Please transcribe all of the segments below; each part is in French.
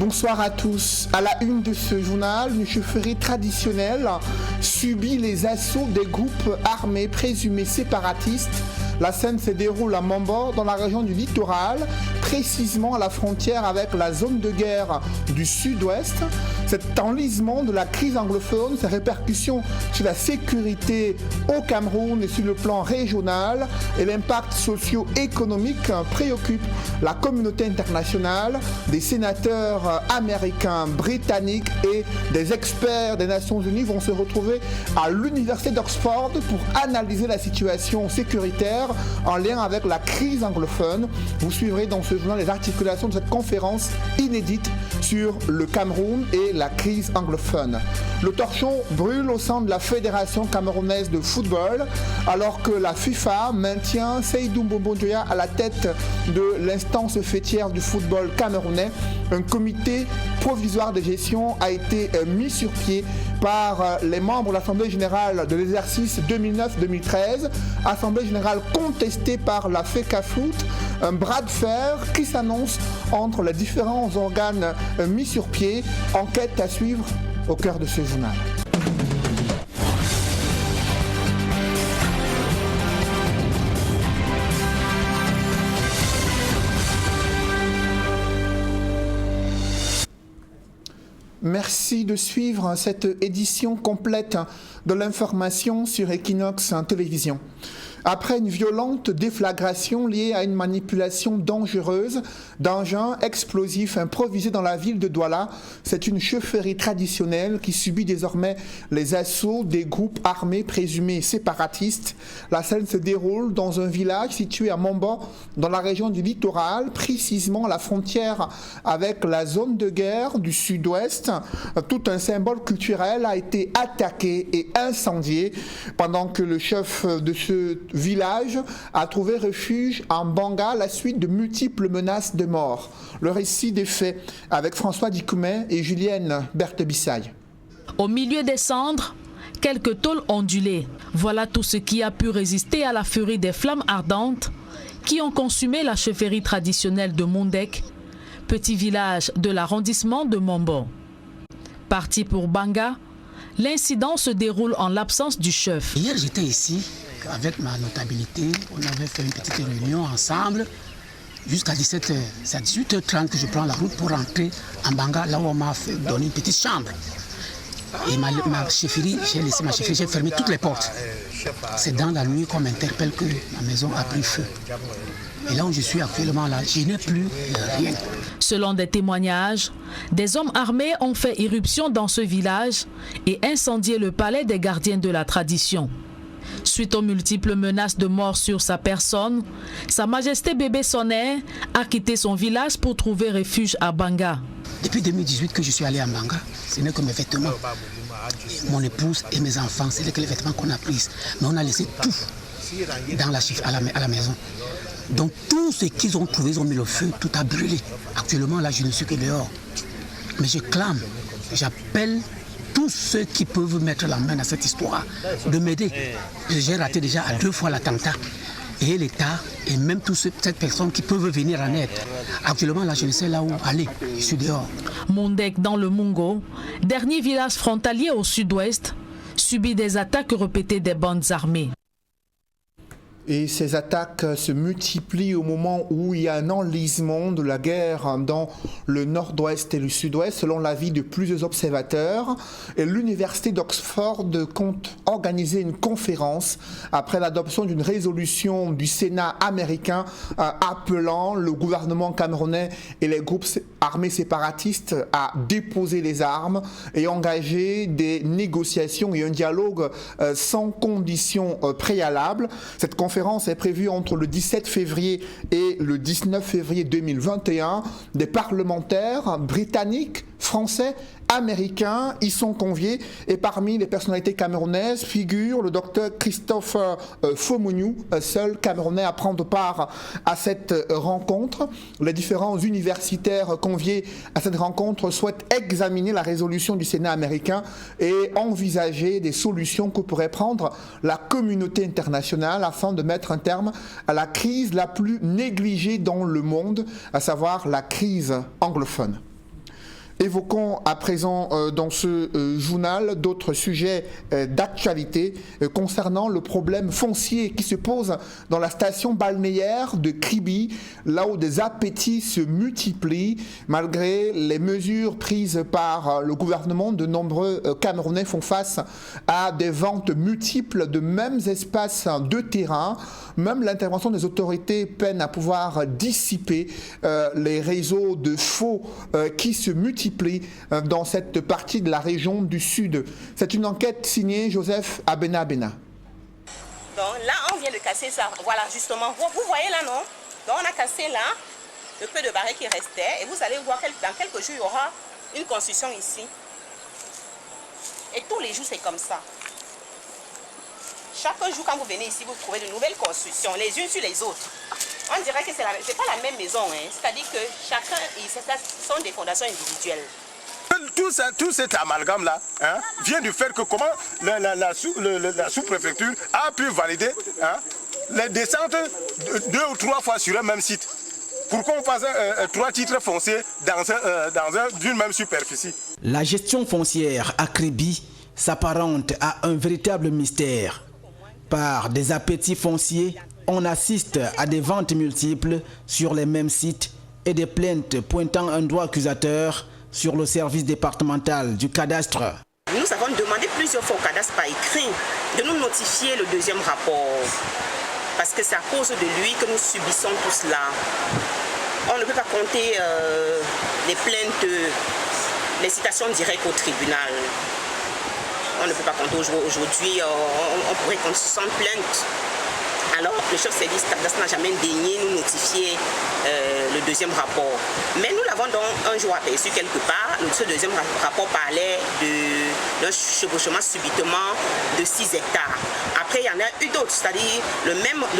Bonsoir à tous. À la une de ce journal, une chefferie traditionnelle subit les assauts des groupes armés présumés séparatistes. La scène se déroule à Mambo, dans la région du littoral, précisément à la frontière avec la zone de guerre du sud-ouest. Cet enlisement de la crise anglophone, ses répercussions sur la sécurité au Cameroun et sur le plan régional et l'impact socio-économique préoccupent la communauté internationale, des sénateurs américains, britanniques et des experts des Nations Unies vont se retrouver à l'université d'Oxford pour analyser la situation sécuritaire en lien avec la crise anglophone. Vous suivrez dans ce journal les articulations de cette conférence inédite sur le Cameroun et la crise anglophone. Le torchon brûle au sein de la Fédération camerounaise de football alors que la FIFA maintient Seydou Mbombo Ndoya à la tête de l'instance fêtière du football camerounais. Un comité provisoire de gestion a été mis sur pied par les membres de l'Assemblée générale de l'exercice 2009-2013, Assemblée générale contestée par la FECAFOOT, un bras de fer qui s'annonce entre les différents organes mis sur pied. Enquête à suivre au cœur de ce journal. Merci de suivre cette édition complète de l'information sur Equinox Télévision. Après une violente déflagration liée à une manipulation dangereuse d'engins explosifs improvisés dans la ville de Douala, c'est une chefferie traditionnelle qui subit désormais les assauts des groupes armés présumés séparatistes. La scène se déroule dans un village situé à Mambo, dans la région du littoral, précisément à la frontière avec la zone de guerre du sud-ouest. Tout un symbole culturel a été attaqué et incendié pendant que le chef de ce village a trouvé refuge en Banga à la suite de multiples menaces de mort. Le récit des faits avec François Dikoumé et Julienne Berthe-Bissaille. Au milieu des cendres, quelques tôles ondulées. Voilà tout ce qui a pu résister à la furie des flammes ardentes qui ont consumé la chefferie traditionnelle de Mondek, petit village de l'arrondissement de Mambo. Parti pour Banga, l'incident se déroule en l'absence du chef. Hier, j'étais ici avec ma notabilité. On avait fait une petite réunion ensemble jusqu'à 17h. C'est à 18h30 que je prends la route pour rentrer en Banga, là où on m'a donné une petite chambre. Et ma chefferie, j'ai laissé ma chefferie, j'ai fermé toutes les portes. C'est dans la nuit qu'on m'interpelle que ma maison a pris feu. Et là où je suis actuellement, là, je n'ai plus rien. Selon des témoignages, des hommes armés ont fait irruption dans ce village et incendié le palais des gardiens de la tradition. Suite aux multiples menaces de mort sur sa personne, Sa Majesté Bébé Sonner a quitté son village pour trouver refuge à Banga. Depuis 2018 que je suis allé à Banga, ce n'est que mes vêtements. Mon épouse et mes enfants, c'est que les vêtements qu'on a pris. Mais on a laissé tout dans à la maison. Donc tout ce qu'ils ont trouvé, ils ont mis le feu, tout a brûlé. Actuellement, là, je ne suis que dehors. Mais je clame, j'appelle tous ceux qui peuvent mettre la main à cette histoire, de m'aider. J'ai raté déjà à 2 fois l'attentat. Et l'État, et même toutes ces personnes qui peuvent venir en aide. Actuellement, là, je ne sais là où aller. Je suis dehors. Mondek, dans le Mungo, dernier village frontalier au sud-ouest, subit des attaques répétées des bandes armées. Et ces attaques se multiplient au moment où il y a un enlisement de la guerre dans le nord-ouest et le sud-ouest, selon l'avis de plusieurs observateurs. Et l'université d'Oxford compte organiser une conférence après l'adoption d'une résolution du Sénat américain appelant le gouvernement camerounais et les groupes armés séparatistes à déposer les armes et engager des négociations et un dialogue sans conditions préalables. Cette conférence est prévue entre le 17 février et le 19 février 2021. Des parlementaires britanniques, français, américains y sont conviés et parmi les personnalités camerounaises figure le docteur Christopher Fomoniou, seul Camerounais à prendre part à cette rencontre. Les différents universitaires conviés à cette rencontre souhaitent examiner la résolution du Sénat américain et envisager des solutions que pourrait prendre la communauté internationale afin de mettre un terme à la crise la plus négligée dans le monde, à savoir la crise anglophone. Évoquons à présent dans ce journal d'autres sujets d'actualité concernant le problème foncier qui se pose dans la station balnéaire de Kribi, là où des appétits se multiplient. Malgré les mesures prises par le gouvernement, de nombreux Camerounais font face à des ventes multiples de mêmes espaces de terrain. Même l'intervention des autorités peine à pouvoir dissiper les réseaux de faux qui se multiplient dans cette partie de la région du Sud. C'est une enquête signée Joseph Abena. Donc là, on vient de casser ça. Voilà, justement. Vous voyez là, non? Donc on a cassé là le peu de barils qui restait. Et vous allez voir que dans quelques jours, il y aura une construction ici. Et tous les jours, c'est comme ça. Chaque jour, quand vous venez ici, vous trouvez de nouvelles constructions, les unes sur les autres. On dirait que c'est pas la même maison, hein. C'est-à-dire que chacun, ce sont des fondations individuelles. Tout cet amalgame-là vient du fait que comment la sous-préfecture a pu valider les descentes 2 ou 3 fois sur un même site. Pourquoi on fasse 3 titres fonciers d'une même superficie? La gestion foncière à Kribi s'apparente à un véritable mystère. Par des appétits fonciers, on assiste à des ventes multiples sur les mêmes sites et des plaintes pointant un doigt accusateur sur le service départemental du cadastre. Nous avons demandé plusieurs fois au cadastre par écrit de nous notifier le deuxième rapport. Parce que c'est à cause de lui que nous subissons tout cela. On ne peut pas compter les plaintes, les citations directes au tribunal. On ne peut pas compter aujourd'hui, on pourrait compter 60 plaintes. Alors, le chef de service cadastre n'a jamais daigné nous notifier le deuxième rapport. Mais nous l'avons donc un jour aperçu quelque part. Ce deuxième rapport parlait d'un chevauchement subitement de 6 hectares. Après, il y en a eu d'autres, c'est-à-dire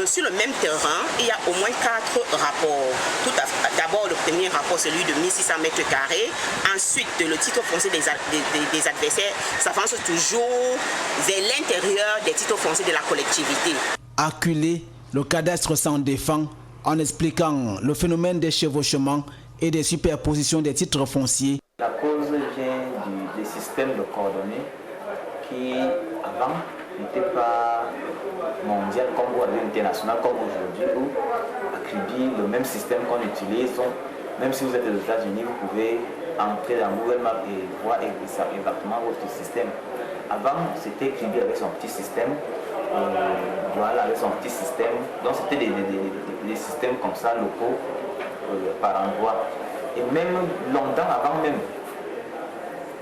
sur le même terrain, il y a au moins 4 rapports. D'abord, le premier rapport, celui de 1600 mètres carrés. Ensuite, le titre foncier des adversaires s'avance toujours vers l'intérieur des titres fonciers de la collectivité. Acculé, le cadastre s'en défend en expliquant le phénomène des chevauchements et des superpositions des titres fonciers. La cause vient des systèmes de coordonnées qui, avant, n'étaient pas mondial comme ou international comme aujourd'hui, où à Kribi, le même système qu'on utilise, même si vous êtes aux États-Unis, vous pouvez entrer dans Google Maps et voir exactement votre système. Avant, c'était Kribi avec son petit système. Voilà, avec son petit système. Donc c'était des systèmes comme ça, locaux, par endroit. Et même longtemps avant même,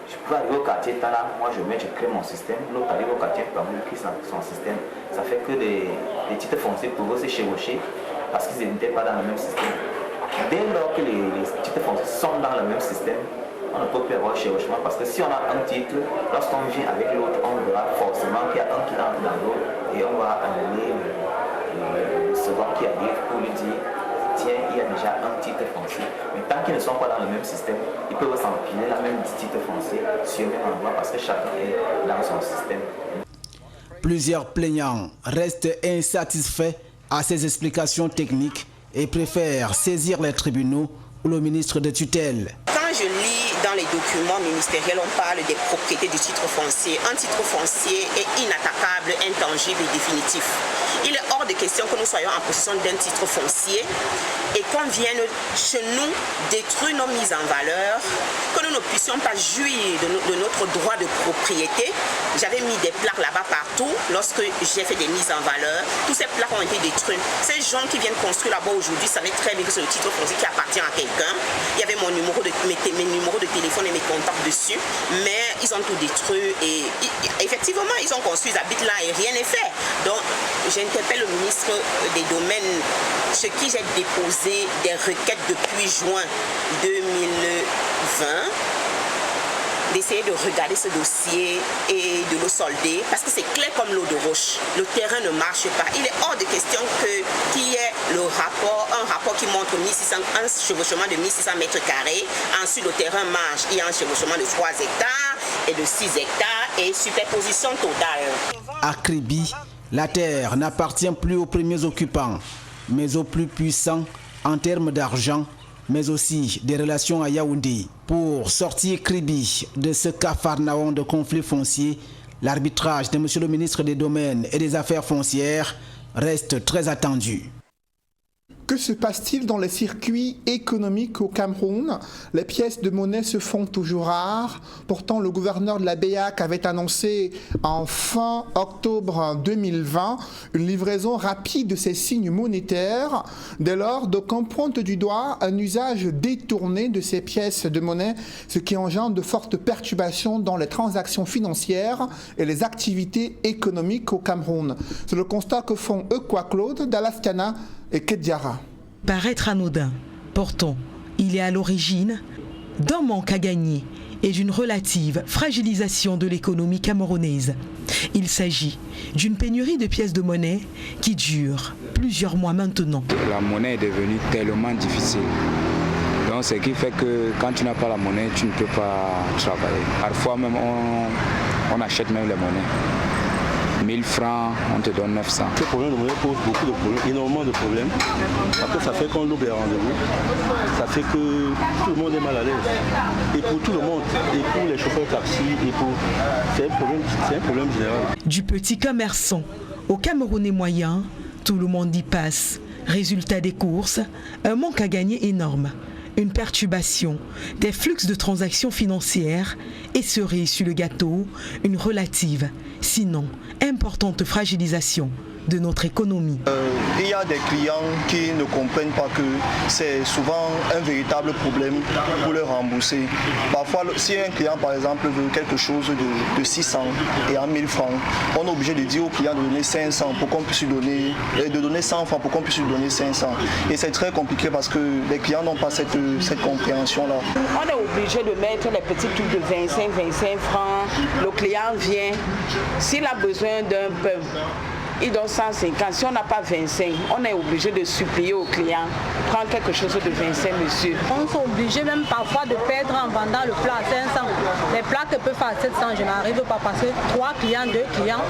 je peux arriver au quartier Tala, moi je crée mon système, l'autre arrive au quartier Pamou, qui crée son système. Ça fait que les titres fonciers pouvaient se chevaucher parce qu'ils n'étaient pas dans le même système. Dès lors que les titres fonciers sont dans le même système, on ne peut plus avoir chevauchement parce que si on a un titre, lorsqu'on vient avec l'autre, on verra forcément qu'il y a un qui entre dans l'autre et on va amener le second qui arrive pour lui dire tiens, il y a déjà un titre foncier. Mais tant qu'ils ne sont pas dans le même système, ils peuvent s'empiler la même titre foncier sur le même endroit parce que chacun est dans son système. Plusieurs plaignants restent insatisfaits à ces explications techniques et préfèrent saisir les tribunaux ou le ministre de tutelle. Quand je lis dans les documents ministériels, on parle des propriétés du titre foncier. Un titre foncier est inattaquable, intangible et définitif. Il est hors de question que nous soyons en possession d'un titre foncier et qu'on vienne chez nous détruire nos mises en valeur, que nous ne puissions pas jouir de notre droit de propriété. J'avais mis des plaques là-bas partout lorsque j'ai fait des mises en valeur. Tous ces plaques ont été détruites. Ces gens qui viennent construire là-bas aujourd'hui savaient très bien que c'est le titre foncier qui appartient à quelqu'un. Il y avait mes numéros de téléphone et mes contacts dessus, mais ils ont tout détruit et effectivement ils ont construit, ils habitent là et rien n'est fait. Donc j'interpelle le ministre des Domaines, ce qui j'ai déposé des requêtes depuis juin 2020, d'essayer de regarder ce dossier et de le solder parce que c'est clair comme l'eau de roche. Le terrain ne marche pas. Il est hors de question qu'il y ait un rapport qui montre un chevauchement de 1600 mètres carrés. Ensuite, le terrain marche. Il y a un chevauchement de 3 hectares et de 6 hectares et superposition totale. À Kribi, la terre n'appartient plus aux premiers occupants, mais aux plus puissants en termes d'argent, mais aussi des relations à Yaoundé. Pour sortir Kribi de ce capharnaüm de conflits fonciers, l'arbitrage de M. le ministre des Domaines et des Affaires foncières reste très attendu. Que se passe-t-il dans les circuits économiques au Cameroun? Les pièces de monnaie se font toujours rares. Pourtant, le gouverneur de la BEAC avait annoncé en fin octobre 2020 une livraison rapide de ces signes monétaires. Dès lors, d'aucuns pointent du doigt un usage détourné de ces pièces de monnaie, ce qui engendre de fortes perturbations dans les transactions financières et les activités économiques au Cameroun. C'est le constat que font Claude, Dalastiana et Kedjara. Paraître anodin, pourtant, il est à l'origine d'un manque à gagner et d'une relative fragilisation de l'économie camerounaise. Il s'agit d'une pénurie de pièces de monnaie qui dure plusieurs mois maintenant. La monnaie est devenue tellement difficile. Donc, ce qui fait que quand tu n'as pas la monnaie, tu ne peux pas travailler. Parfois même, on achète même les monnaies. 1000 francs, on te donne 900. Ce problème de monnaie pose beaucoup de problèmes, énormément de problèmes. Après, ça fait qu'on loupe les rendez-vous. Ça fait que tout le monde est mal à l'aise. Et pour tout le monde, et pour les chauffeurs taxi, c'est un problème général. Du petit commerçant au Camerounais moyen, tout le monde y passe. Résultat des courses, un manque à gagner énorme. Une perturbation des flux de transactions financières et cerise sur le gâteau, une relative, sinon importante fragilisation de notre économie. Il y a des clients qui ne comprennent pas que c'est souvent un véritable problème pour leur rembourser. Parfois, si un client, par exemple, veut quelque chose de 600 et à 1000 francs, on est obligé de dire au client de donner 500 pour qu'on puisse lui donner, de donner 100 francs pour qu'on puisse lui donner 500. Et c'est très compliqué parce que les clients n'ont pas cette compréhension-là. On est obligé de mettre les petits trucs de 25 francs. Le client vient, s'il a besoin d'un pain, il donne 150. Si on n'a pas 25, on est obligé de supplier au client. Prends quelque chose de 25, monsieur. On est obligé même parfois de perdre en vendant le plat à 500. Les plats que peuvent faire 700, je n'arrive pas parce que 3 clients, 2 clients,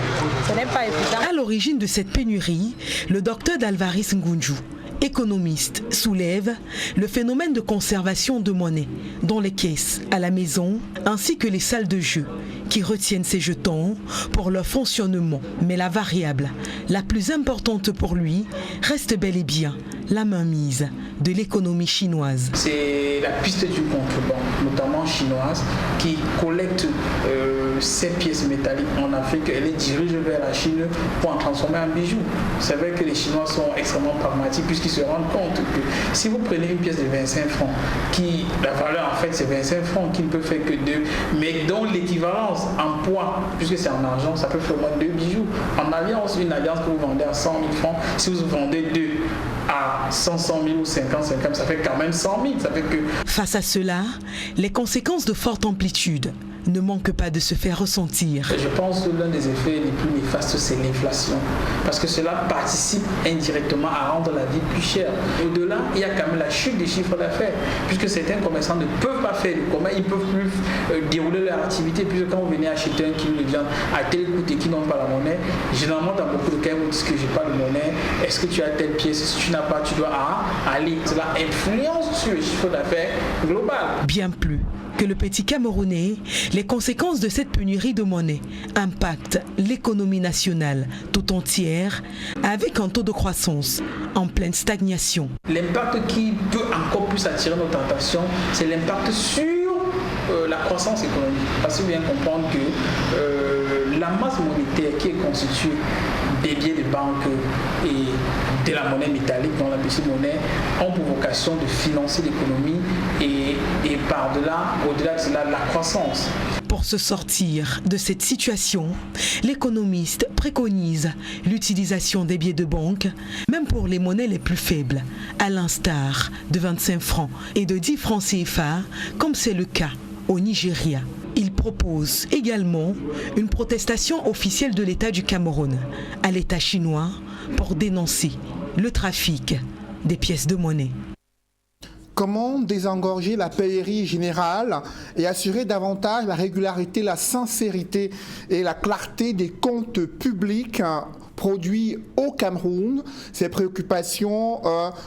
ce n'est pas évident. À l'origine de cette pénurie, le docteur Dalvaris Ngunju, économiste, soulève le phénomène de conservation de monnaie dans les caisses, à la maison, ainsi que les salles de jeu qui retiennent ces jetons pour leur fonctionnement. Mais la variable la plus importante pour lui reste bel et bien la mainmise de l'économie chinoise. C'est la piste du contreband, notamment chinoise, qui collecte ces pièces métalliques en Afrique et les dirige vers la Chine pour en transformer en bijoux. C'est vrai que les Chinois sont extrêmement pragmatiques puisqu'ils se rendent compte que si vous prenez une pièce de 25 francs, qui la valeur en fait c'est 25 francs, qui ne peut faire que 2, mais dont l'équivalence en poids, puisque c'est en argent, ça peut faire au moins 2 bijoux. En alliance, une alliance que vous vendez à 100 000 francs, si vous vendez 2 à 100 000 ou 50, ça fait quand même 100 000. Ça fait que... Face à cela, les conséquences de forte amplitude ne manquent pas de se faire ressentir. Je pense que l'un des effets les plus néfastes, c'est l'inflation. Parce que cela participe indirectement à rendre la vie plus chère. Au-delà, il y a quand même la chute des chiffres d'affaires. Puisque certains commerçants ne peuvent pas faire le commerce, ils ne peuvent plus dérouler leur activité. Puisque quand vous venez acheter un kilo de viande à tel coût et qui n'ont pas la monnaie, généralement dans beaucoup de cas, vous dites que je n'ai pas de monnaie. Est-ce que tu as telle pièce? Si tu n'as pas, tu dois aller. Cela influence sur le chiffre d'affaires global. Bien plus que le petit Camerounais, les conséquences de cette pénurie de monnaie impactent l'économie nationale tout entière avec un taux de croissance en pleine stagnation. L'impact qui peut encore plus attirer notre attention, c'est l'impact sur la croissance économique. Parce qu'il faut bien comprendre que la masse monétaire qui est constituée des billets de banque et de la monnaie métallique, dont la petite monnaie, ont pour vocation de financer l'économie et par-delà, au-delà de cela, la croissance. Pour se sortir de cette situation, l'économiste préconise l'utilisation des billets de banque, même pour les monnaies les plus faibles, à l'instar de 25 francs et de 10 francs CFA, comme c'est le cas au Nigeria. Il propose également une protestation officielle de l'État du Cameroun à l'État chinois pour dénoncer le trafic des pièces de monnaie. Comment désengorger la pèlerie générale et assurer davantage la régularité, la sincérité et la clarté des comptes publics produits au Cameroun. Ces préoccupations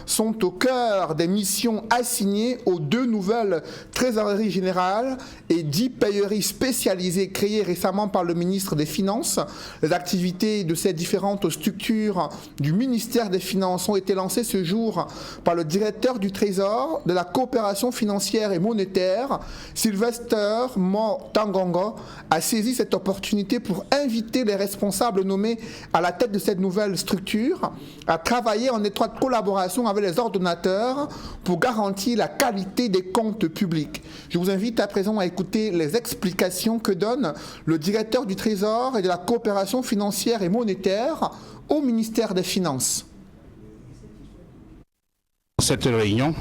sont au cœur des missions assignées aux 2 nouvelles trésoreries générales et 10 payeries spécialisées créées récemment par le ministre des Finances. Les activités de ces différentes structures du ministère des Finances ont été lancées ce jour par le directeur du Trésor, de la coopération financière et monétaire, Sylvester Mo-Tangongo, a saisi cette opportunité pour inviter les responsables nommés à la tête de cette nouvelle structure à travailler en étroite collaboration avec les ordonnateurs pour garantir la qualité des comptes publics. Je vous invite à présent à écouter les explications que donne le directeur du Trésor et de la coopération financière et monétaire au ministère des Finances. Cette réunion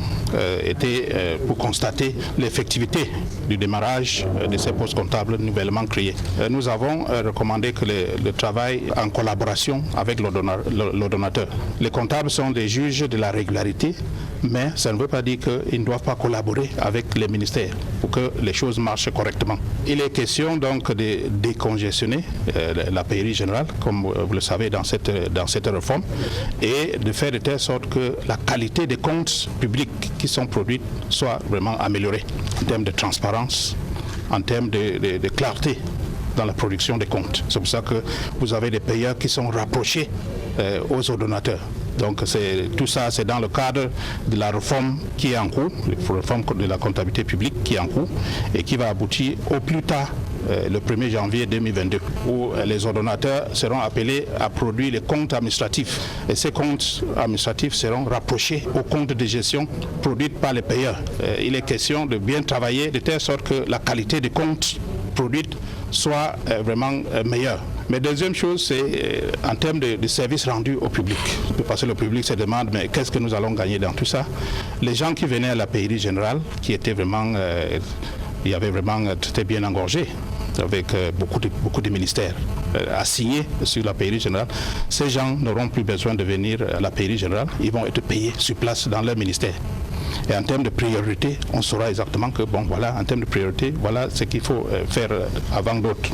était pour constater l'effectivité du démarrage de ces postes comptables nouvellement créés. Nous avons recommandé que le travail en collaboration avec l'ordonnateur. Les comptables sont des juges de la régularité, mais ça ne veut pas dire qu'ils ne doivent pas collaborer avec les ministères pour que les choses marchent correctement. Il est question donc de décongestionner la payerie générale, comme vous le savez dans cette réforme, et de faire de telle sorte que la qualité des comptes publics qui sont produits soit vraiment améliorée en termes de transparence, en termes de clarté dans la production des comptes. C'est pour ça que vous avez des payeurs qui sont rapprochés aux ordonnateurs. Donc tout ça, c'est dans le cadre de la réforme qui est en cours, la réforme de la comptabilité publique qui est en cours et qui va aboutir au plus tard le 1er janvier 2022, où les ordonnateurs seront appelés à produire les comptes administratifs. Et ces comptes administratifs seront rapprochés aux comptes de gestion produits par les payeurs. Il est question de bien travailler de telle sorte que la qualité des comptes produits soit vraiment meilleure. Mais deuxième chose, c'est en termes de services rendus au public. Parce que le public se demande, mais qu'est-ce que nous allons gagner dans tout ça? Les gens qui venaient à la payerie générale, qui étaient vraiment, il y avait vraiment très bien engorgé, avec beaucoup de ministères assignés sur la payerie générale, ces gens n'auront plus besoin de venir à la payerie générale, ils vont être payés sur place dans leur ministère. Et en termes de priorité, on saura exactement que, bon voilà, en termes de priorité, voilà ce qu'il faut faire avant d'autres.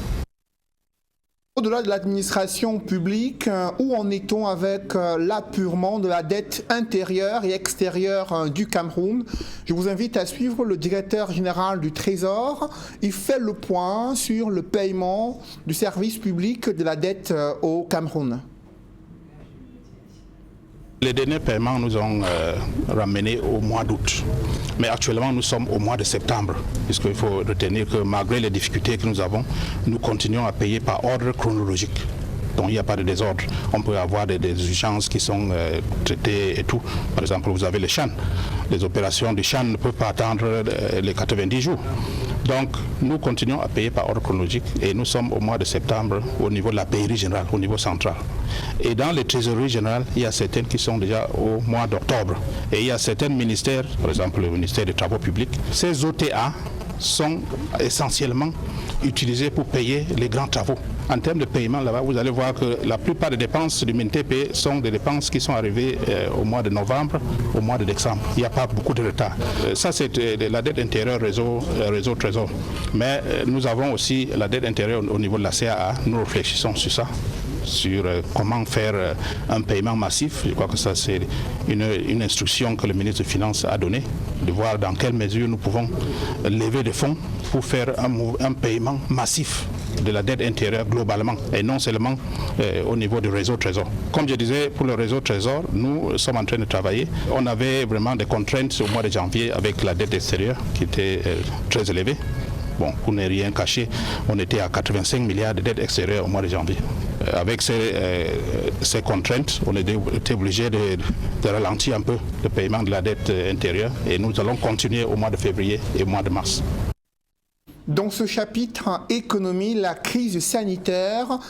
Au-delà de l'administration publique, où en est-on avec l'apurement de la dette intérieure et extérieure du Cameroun? Je vous invite à suivre le directeur général du Trésor. Il fait le point sur le paiement du service public de la dette au Cameroun. Les derniers paiements nous ont ramenés au mois d'août. Mais actuellement, nous sommes au mois de septembre, puisqu'il faut retenir que malgré les difficultés que nous avons, nous continuons à payer par ordre chronologique. Donc il n'y a pas de désordre. On peut avoir des urgences qui sont traitées et tout. Par exemple, vous avez les CHAN. Les opérations du CHAN ne peuvent pas attendre les 90 jours. Donc nous continuons à payer par ordre chronologique et nous sommes au mois de septembre au niveau de la payerie générale, au niveau central. Et dans les trésoreries générales, il y a certaines qui sont déjà au mois d'octobre. Et il y a certains ministères, par exemple le ministère des Travaux publics, ces OTA sont essentiellement utilisés pour payer les grands travaux. En termes de paiement, là-bas, vous allez voir que la plupart des dépenses du MINTP sont des dépenses qui sont arrivées au mois de novembre, au mois de décembre. Il n'y a pas beaucoup de retard. Ça, c'est la dette intérieure réseau Trésor. Mais nous avons aussi la dette intérieure au niveau de la CAA. Nous réfléchissons sur ça, sur comment faire un paiement massif. Je crois que ça, c'est une instruction que le ministre des Finances a donnée, de voir dans quelle mesure nous pouvons lever des fonds pour faire un paiement massif de la dette intérieure globalement et non seulement au niveau du réseau Trésor. Comme je disais, pour le réseau Trésor, nous sommes en train de travailler. On avait vraiment des contraintes au mois de janvier avec la dette extérieure qui était très élevée. Bon, pour ne rien cacher, on était à 85 milliards de dettes extérieures au mois de janvier. Avec ces contraintes, on était obligé de ralentir un peu le paiement de la dette intérieure et nous allons continuer au mois de février et au mois de mars. Dans ce chapitre économie, la crise sanitaire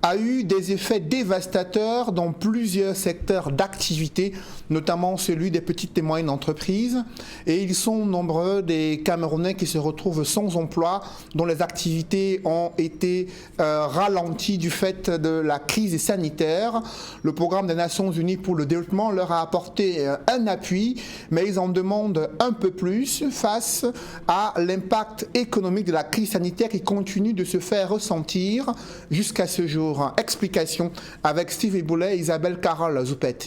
a eu des effets dévastateurs dans plusieurs secteurs d'activité, notamment celui des petites et moyennes entreprises. Et ils sont nombreux des Camerounais qui se retrouvent sans emploi, dont les activités ont été ralenties du fait de la crise sanitaire. Le programme des Nations Unies pour le développement leur a apporté un appui, mais ils en demandent un peu plus face à l'impact économique de la crise sanitaire qui continue de se faire ressentir jusqu'à ce jour. Bonjour, explication avec Steve Eboulet et Isabelle Carole Zoupet.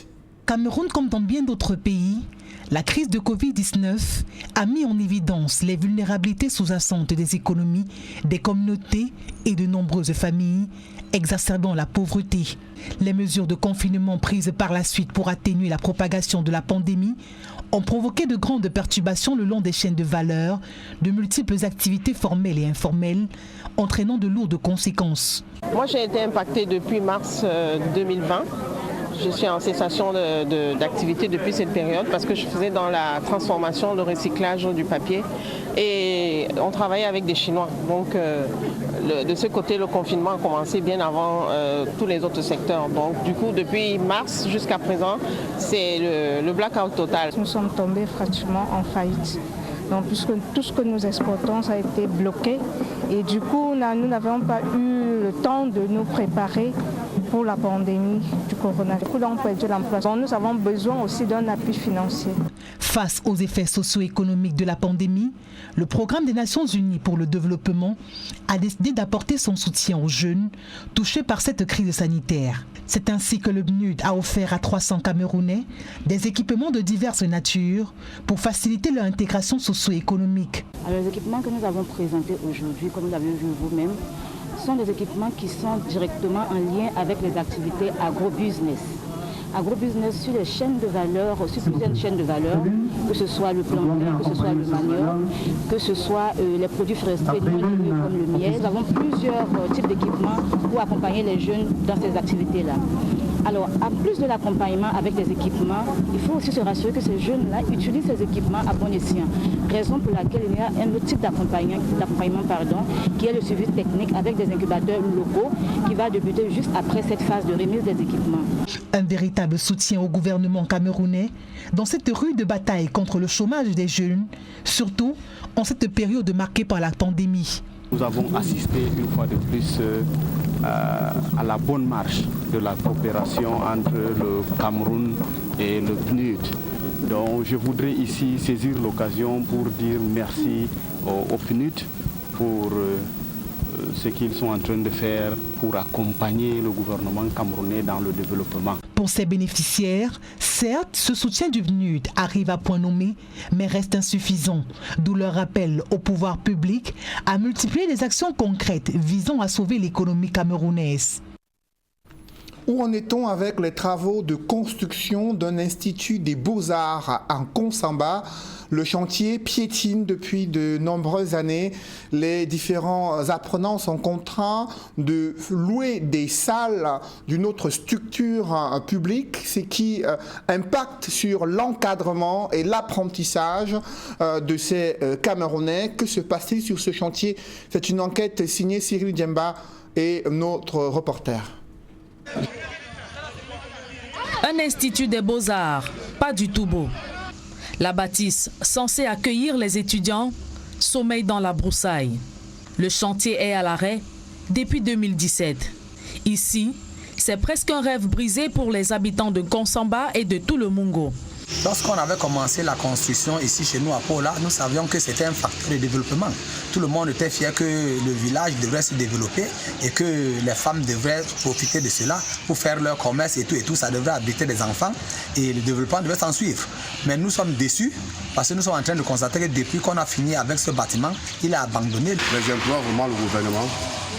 Cameroun, comme dans bien d'autres pays, la crise de Covid-19 a mis en évidence les vulnérabilités sous-jacentes des économies, des communautés et de nombreuses familles, exacerbant la pauvreté. Les mesures de confinement prises par la suite pour atténuer la propagation de la pandémie ont provoqué de grandes perturbations le long des chaînes de valeur, de multiples activités formelles et informelles, entraînant de lourdes conséquences. Moi, j'ai été impactée depuis mars 2020. Je suis en cessation d'activité depuis cette période parce que je faisais dans la transformation, le recyclage du papier et on travaillait avec des Chinois. Donc de ce côté, le confinement a commencé bien avant tous les autres secteurs. Donc du coup, depuis mars jusqu'à présent, c'est le blackout total. Nous sommes tombés pratiquement en faillite. Donc, puisque tout ce que nous exportons, ça a été bloqué. Et du coup, nous n'avons pas eu le temps de nous préparer pour la pandémie du coronavirus. Du coup, on a perdu l'emploi. Donc, nous avons besoin aussi d'un appui financier. Face aux effets socio-économiques de la pandémie, le Programme des Nations Unies pour le développement a décidé d'apporter son soutien aux jeunes touchés par cette crise sanitaire. C'est ainsi que le PNUD a offert à 300 Camerounais des équipements de diverses natures pour faciliter leur intégration socio-économique. Alors, les équipements que nous avons présentés aujourd'hui, comme vous l'avez vu vous-même, sont des équipements qui sont directement en lien avec les activités agrobusiness. Agrobusiness sur les chaînes de valeur, sur plusieurs chaînes de valeur, que ce soit le plantain, que ce soit le manioc, que ce soit les produits forestiers comme le miel. Nous avons plusieurs types d'équipements pour accompagner les jeunes dans ces activités-là. Alors, en plus de l'accompagnement avec les équipements, il faut aussi se rassurer que ces jeunes-là utilisent ces équipements à bon escient. Raison pour laquelle il y a un autre type d'accompagnement, qui est le suivi technique avec des incubateurs locaux qui va débuter juste après cette phase de remise des équipements. Un véritable soutien au gouvernement camerounais dans cette rude bataille contre le chômage des jeunes, surtout en cette période marquée par la pandémie. Nous avons assisté une fois de plus à la bonne marche de la coopération entre le Cameroun et le PNUD. Donc je voudrais ici saisir l'occasion pour dire merci au PNUD pour ce qu'ils sont en train de faire pour accompagner le gouvernement camerounais dans le développement. Pour ces bénéficiaires, certes, ce soutien du PNUD arrive à point nommé, mais reste insuffisant. D'où leur appel au pouvoir public à multiplier les actions concrètes visant à sauver l'économie camerounaise. Où en est-on avec les travaux de construction d'un institut des beaux-arts en Konsamba? Le chantier piétine depuis de nombreuses années. Les différents apprenants sont contraints de louer des salles d'une autre structure publique, ce qui impacte sur l'encadrement et l'apprentissage de ces Camerounais. Que se passe-t-il sur ce chantier? C'est une enquête signée Cyril Diemba et notre reporter. Un institut des beaux-arts, pas du tout beau. La bâtisse, censée accueillir les étudiants, sommeille dans la broussaille. Le chantier est à l'arrêt depuis 2017. Ici, c'est presque un rêve brisé pour les habitants de Konsamba et de tout le Mungo. Lorsqu'on avait commencé la construction ici chez nous à Pola, nous savions que c'était un facteur de développement. Tout le monde était fier que le village devrait se développer et que les femmes devraient profiter de cela pour faire leur commerce et tout, ça devrait abriter des enfants et le développement devait s'en suivre. Mais nous sommes déçus parce que nous sommes en train de constater que depuis qu'on a fini avec ce bâtiment, il est abandonné. Mais j'implore vraiment le gouvernement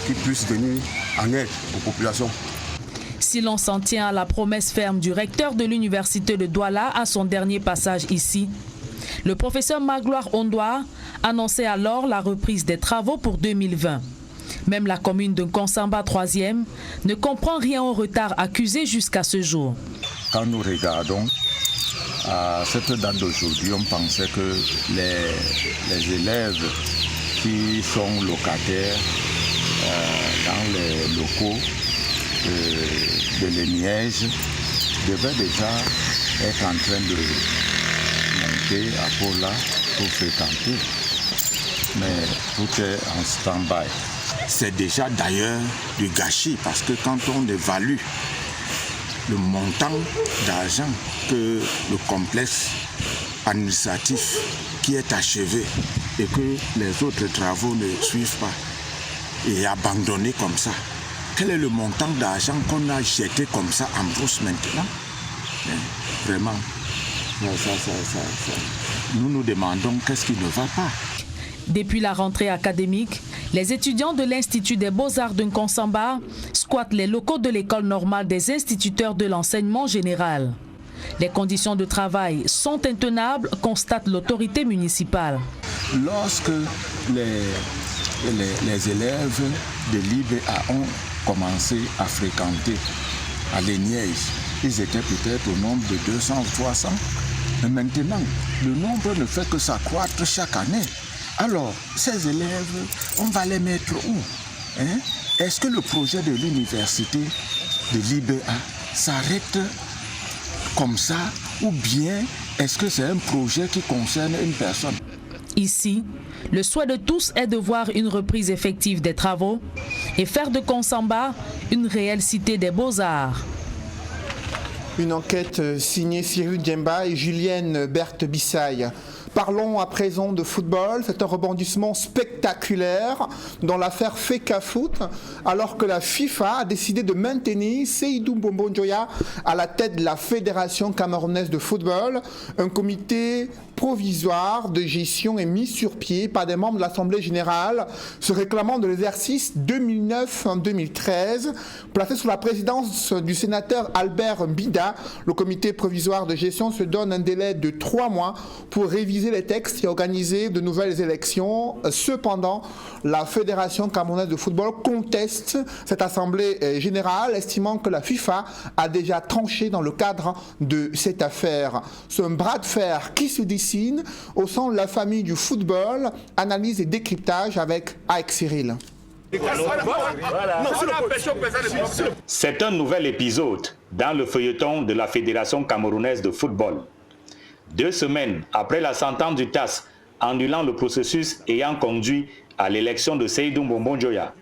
qui puisse venir en aide aux populations. Si l'on s'en tient à la promesse ferme du recteur de l'université de Douala à son dernier passage ici, le professeur Magloire Ondoa annonçait alors la reprise des travaux pour 2020. Même la commune de Konsamba 3e ne comprend rien au retard accusé jusqu'à ce jour. Quand nous regardons à cette date d'aujourd'hui, on pensait que les élèves qui sont locataires dans les locaux de l'ENIEJ devait déjà être en train de monter à Pola pour fréquenter. Mais tout est en stand-by. C'est déjà d'ailleurs du gâchis parce que quand on évalue le montant d'argent que le complexe administratif qui est achevé et que les autres travaux ne suivent pas et abandonné comme ça, quel est le montant d'argent qu'on a jeté comme ça en brousse maintenant? Vraiment, nous nous demandons qu'est-ce qui ne va pas. Depuis la rentrée académique, les étudiants de l'Institut des Beaux-Arts de Nkonsamba squattent les locaux de l'école normale des instituteurs de l'enseignement général. Les conditions de travail sont intenables, constate l'autorité municipale. Lorsque les élèves de l'IBA ont commencé à fréquenter à l'ENIEJ, ils étaient peut-être au nombre de 200 ou 300. Mais maintenant, le nombre ne fait que s'accroître chaque année. Alors, ces élèves, on va les mettre où? Est-ce que le projet de l'université de l'IBA s'arrête comme ça? Ou bien est-ce que c'est un projet qui concerne une personne? Ici, le souhait de tous est de voir une reprise effective des travaux et faire de Nkonsamba une réelle cité des beaux-arts. Une enquête signée Cyril Djemba et Julienne Berthe-Bissaille. Parlons à présent de football. C'est un rebondissement spectaculaire dans l'affaire Fecafoot, alors que la FIFA a décidé de maintenir Seydou Mbombo-Njoya à la tête de la Fédération camerounaise de football. Un comité provisoire de gestion est mis sur pied par des membres de l'Assemblée générale se réclamant de l'exercice 2009-2013. Placé sous la présidence du sénateur Albert Mbida, le comité provisoire de gestion se donne un délai de 3 mois pour réviser les textes et organiser de nouvelles élections. Cependant, la Fédération camerounaise de football conteste cette Assemblée générale, estimant que la FIFA a déjà tranché dans le cadre de cette affaire. C'est un bras de fer qui se dessine au sein de la famille du football. Analyse et décryptage avec Aïk Cyril. C'est un nouvel épisode dans le feuilleton de la Fédération camerounaise de football. 2 semaines après la sentence du TAS annulant le processus ayant conduit à l'élection de Seydou Mbombo-Njoya,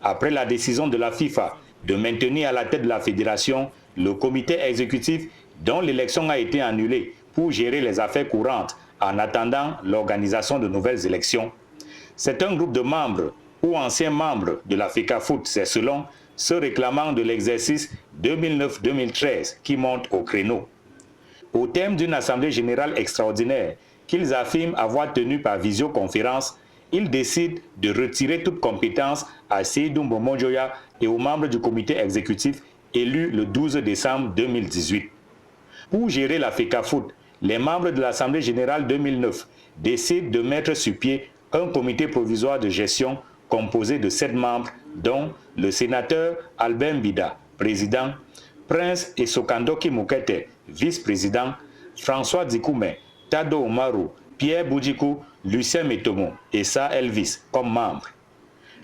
après la décision de la FIFA de maintenir à la tête de la fédération le comité exécutif dont l'élection a été annulée pour gérer les affaires courantes en attendant l'organisation de nouvelles élections, c'est un groupe de membres ou anciens membres de la Fecafoot, c'est selon, se réclamant de l'exercice 2009-2013 qui monte au créneau. Au terme d'une assemblée générale extraordinaire qu'ils affirment avoir tenue par visioconférence, ils décident de retirer toute compétence à Seydou Mbombo-Njoya et aux membres du comité exécutif élus le 12 décembre 2018. Pour gérer la Fecafoot, les membres de l'Assemblée générale 2009 décident de mettre sur pied un comité provisoire de gestion composé de 7 membres, dont le sénateur Albert Mbida, président, Prince Esokandoki Moukete, vice-président, François Dikoumé, Tado Oumarou, Pierre Boudjikou, Lucien Metomo et Sa Elvis comme membres.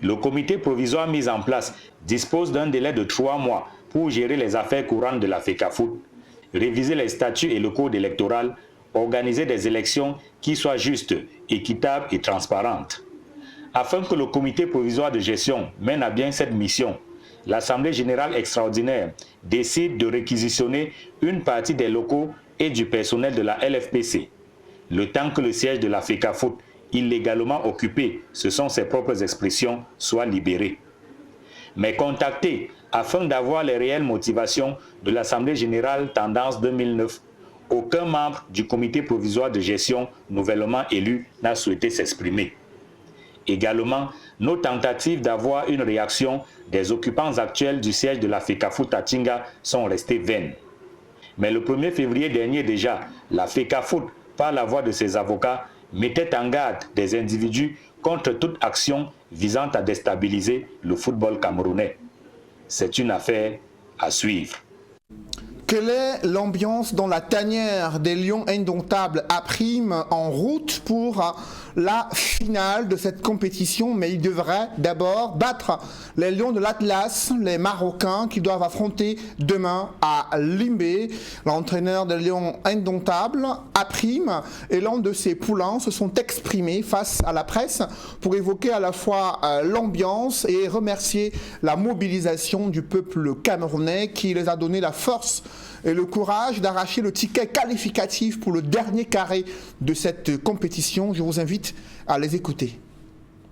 Le comité provisoire mis en place dispose d'un délai de 3 mois pour gérer les affaires courantes de la Fecafoot, réviser les statuts et le code électoral, organiser des élections qui soient justes, équitables et transparentes. Afin que le comité provisoire de gestion mène à bien cette mission, l'Assemblée générale extraordinaire décide de réquisitionner une partie des locaux et du personnel de la LFPC, le temps que le siège de la Fecafoot, illégalement occupé, ce sont ses propres expressions, soit libéré. Mais contacté afin d'avoir les réelles motivations de l'Assemblée générale tendance 2009, aucun membre du comité provisoire de gestion nouvellement élu n'a souhaité s'exprimer. Également, nos tentatives d'avoir une réaction des occupants actuels du siège de la Fecafoot à Tinga sont restées vaines. Mais le 1er février dernier déjà, la Fecafoot, par la voix de ses avocats, mettait en garde des individus contre toute action visant à déstabiliser le football camerounais. C'est une affaire à suivre. Quelle est l'ambiance dans la tanière des Lions indomptables à Prime en route pour la finale de cette compétition? Mais ils devraient d'abord battre les Lions de l'Atlas, les Marocains qui doivent affronter demain à Limbé. L'entraîneur des Lions indomptables à Prime et l'un de ses poulains se sont exprimés face à la presse pour évoquer à la fois l'ambiance et remercier la mobilisation du peuple camerounais qui les a donné la force et le courage d'arracher le ticket qualificatif pour le dernier carré de cette compétition. Je vous invite à les écouter.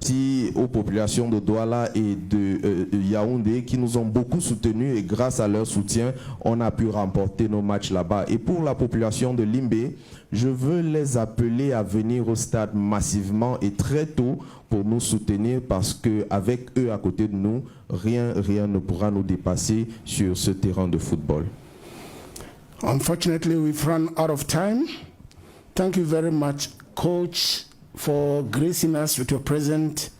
remercie aux populations de Douala et de Yaoundé qui nous ont beaucoup soutenus et grâce à leur soutien, on a pu remporter nos matchs là-bas. Et pour la population de Limbé, je veux les appeler à venir au stade massivement et très tôt pour nous soutenir parce qu'avec eux à côté de nous, rien ne pourra nous dépasser sur ce terrain de football. Unfortunately, we've run out of time. Thank you very much, Coach, for gracing us with your presence.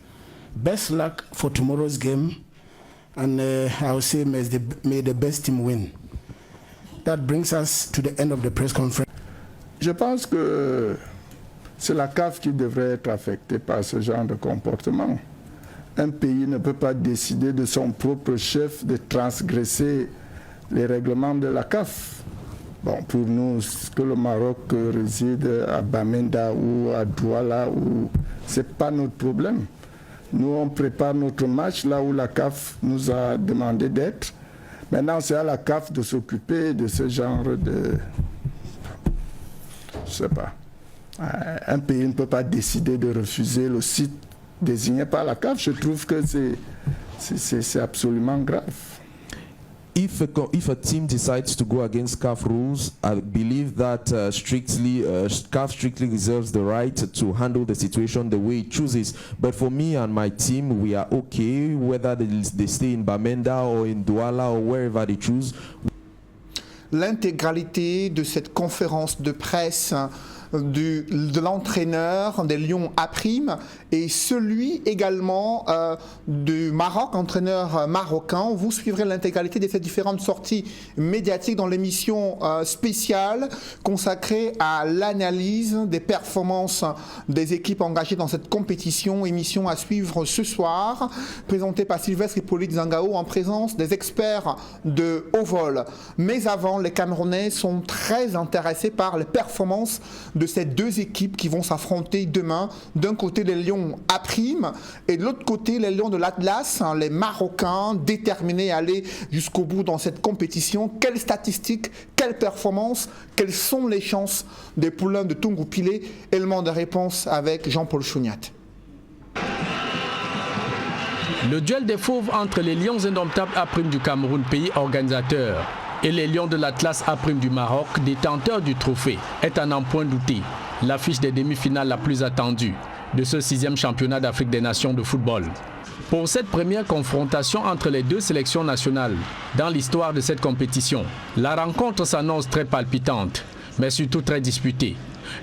Best luck for tomorrow's game. And I will say may the best team win. That brings us to the end of the press conference. Je pense que c'est la CAF qui devrait être affectée par ce genre de comportement. Un pays ne peut pas décider de son propre chef de transgresser les règlements de la CAF. Bon, pour nous, que le Maroc réside à Bamenda ou à Douala, ce n'est pas notre problème. Nous, on prépare notre match là où la CAF nous a demandé d'être. Maintenant, c'est à la CAF de s'occuper de ce genre de... Je sais pas. Un pays ne peut pas décider de refuser le site désigné par la CAF. Je trouve que c'est absolument grave. If a team decides to go against CAF rules, I believe that CAF strictly reserves the right to handle the situation the way it chooses. But for me and my team, we are okay whether they stay in Bamenda or in Douala or wherever they choose. L'intégralité de cette conférence de presse de l'entraîneur des Lions A' et celui également du Maroc, entraîneur marocain. Vous suivrez l'intégralité de ces différentes sorties médiatiques dans l'émission spéciale consacrée à l'analyse des performances des équipes engagées dans cette compétition. Émission à suivre ce soir, présentée par Sylvestre Hippolyte Zangao en présence des experts de haut vol. Mais avant, les Camerounais sont très intéressés par les performances de ces deux équipes qui vont s'affronter demain. D'un côté les Lions A' et de l'autre côté les Lions de l'Atlas, les Marocains déterminés à aller jusqu'au bout dans cette compétition. Quelles statistiques, quelles performances, quelles sont les chances des poulains de Tungu-Pilé? Élément de réponse avec Jean-Paul Chouniat. Le duel des fauves entre les Lions indomptables A' du Cameroun, pays organisateur, et les Lions de l'Atlas A' du Maroc, détenteurs du trophée, est à n'en point douter l'affiche des demi-finales la plus attendue de ce 6e championnat d'Afrique des Nations de football. Pour cette première confrontation entre les deux sélections nationales dans l'histoire de cette compétition, la rencontre s'annonce très palpitante, mais surtout très disputée.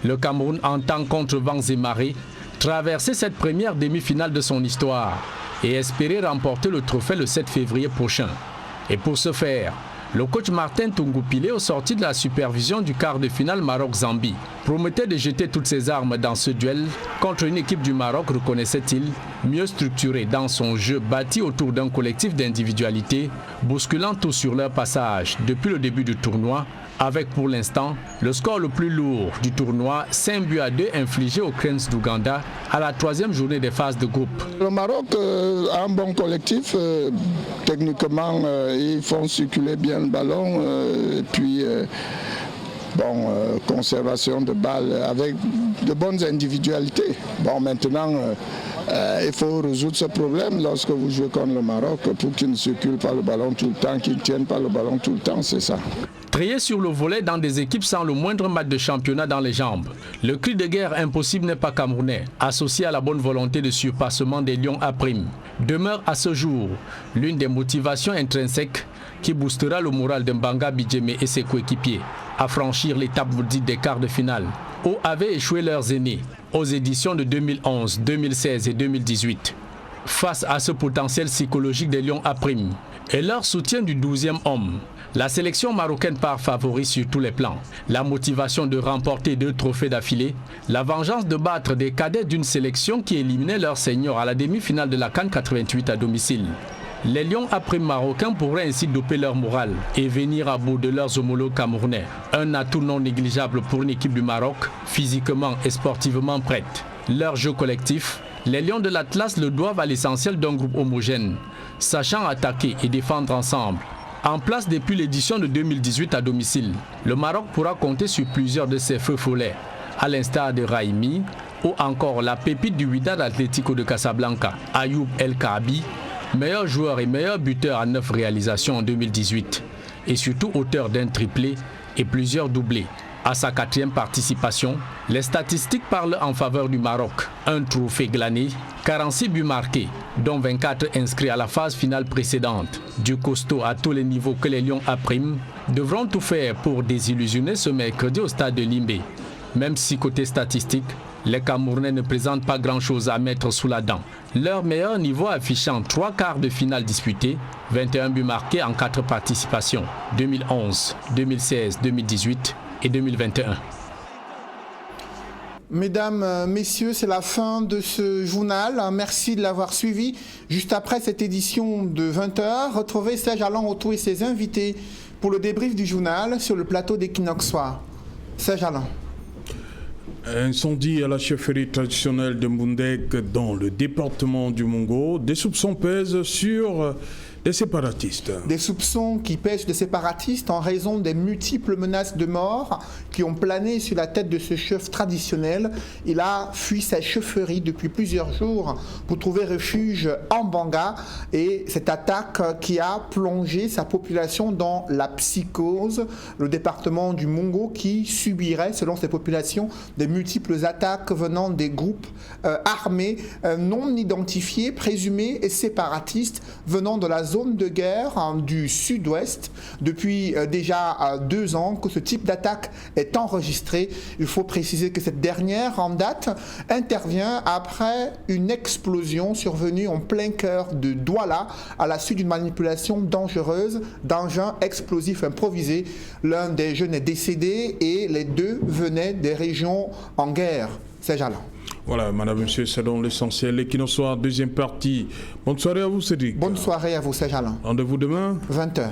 Le Cameroun entend contre vents et marées traverser cette première demi-finale de son histoire et espérer remporter le trophée le 7 février prochain. Et pour ce faire, le coach Martin Tungu-Pilé, au sorti de la supervision du quart de finale Maroc-Zambie, promettait de jeter toutes ses armes dans ce duel contre une équipe du Maroc, reconnaissait-il, mieux structurée dans son jeu bâti autour d'un collectif d'individualités, bousculant tout sur leur passage depuis le début du tournoi, avec pour l'instant le score le plus lourd du tournoi, 5-2 infligés aux Cranes d'Ouganda à la 3e journée des phases de groupe. Le Maroc a un bon collectif, techniquement ils font circuler bien le ballon, et puis conservation de balles avec de bonnes individualités. Bon, maintenant il faut résoudre ce problème lorsque vous jouez contre le Maroc pour qu'ils ne circulent pas le ballon tout le temps, qu'ils ne tiennent pas le ballon tout le temps, c'est ça. Trié sur le volet dans des équipes sans le moindre match de championnat dans les jambes, le cri de guerre impossible n'est pas camerounais, associé à la bonne volonté de surpassement des Lions A', demeure à ce jour l'une des motivations intrinsèques qui boostera le moral de Mbanga Bidjeme et ses coéquipiers à franchir l'étape maudite des quarts de finale, où avaient échoué leurs aînés aux éditions de 2011, 2016 et 2018. Face à ce potentiel psychologique des Lions A' et leur soutien du 12e homme, la sélection marocaine part favori sur tous les plans. La motivation de remporter 2 trophées d'affilée, la vengeance de battre des cadets d'une sélection qui éliminait leur senior à la demi-finale de la CAN 88 à domicile. Les Lions A' marocains pourraient ainsi doper leur morale et venir à bout de leurs homologues camerounais. Un atout non négligeable pour une équipe du Maroc, physiquement et sportivement prête. Leur jeu collectif, les Lions de l'Atlas le doivent à l'essentiel d'un groupe homogène, sachant attaquer et défendre ensemble. En place depuis l'édition de 2018 à domicile, le Maroc pourra compter sur plusieurs de ses feux follets, à l'instar de Raimi ou encore la pépite du Wydad Atlético de Casablanca, Ayoub El Kaabi, meilleur joueur et meilleur buteur à 9 réalisations en 2018 et surtout auteur d'un triplé et plusieurs doublés. À sa 4e participation, les statistiques parlent en faveur du Maroc. Un trophée glané, 46 buts marqués, dont 24 inscrits à la phase finale précédente. Du costaud à tous les niveaux que les Lions appriment, devront tout faire pour désillusionner ce mercredi au stade de Limbé. Même si côté statistique, les Camerounais ne présentent pas grand-chose à mettre sous la dent. Leur meilleur niveau affichant 3 quarts de finale disputés, 21 buts marqués en 4 participations, 2011, 2016, 2018 et 2021. Mesdames, messieurs, c'est la fin de ce journal. Merci de l'avoir suivi. Juste après cette édition de 20h, retrouvez Serge Allan Otto et ses invités pour le débrief du journal sur le plateau d'Equinox Soir. Serge Allan. Incendie à la chefferie traditionnelle de Moundek dans le département du Mongo. Des soupçons pèsent sur des séparatistes. Des soupçons qui pèsent des séparatistes en raison des multiples menaces de mort qui ont plané sur la tête de ce chef traditionnel. Il a fui sa chefferie depuis plusieurs jours pour trouver refuge en Banga et cette attaque qui a plongé sa population dans la psychose. Le département du Mongo qui subirait, selon ces populations, des multiples attaques venant des groupes armés non identifiés, présumés et séparatistes venant de la zone de guerre du sud-ouest. Depuis déjà 2 ans que ce type d'attaque est enregistré. Il faut préciser que cette dernière en date intervient après une explosion survenue en plein cœur de Douala à la suite d'une manipulation dangereuse d'engins explosifs improvisés. L'un des jeunes est décédé et les 2 venaient des régions en guerre. C'est Jalan. Voilà, madame, monsieur, c'est donc l'essentiel. L'Equinox Soir, 2e partie. Bonne soirée à vous, Cédric. Bonne soirée à vous, Serge Allan. Rendez-vous demain 20h.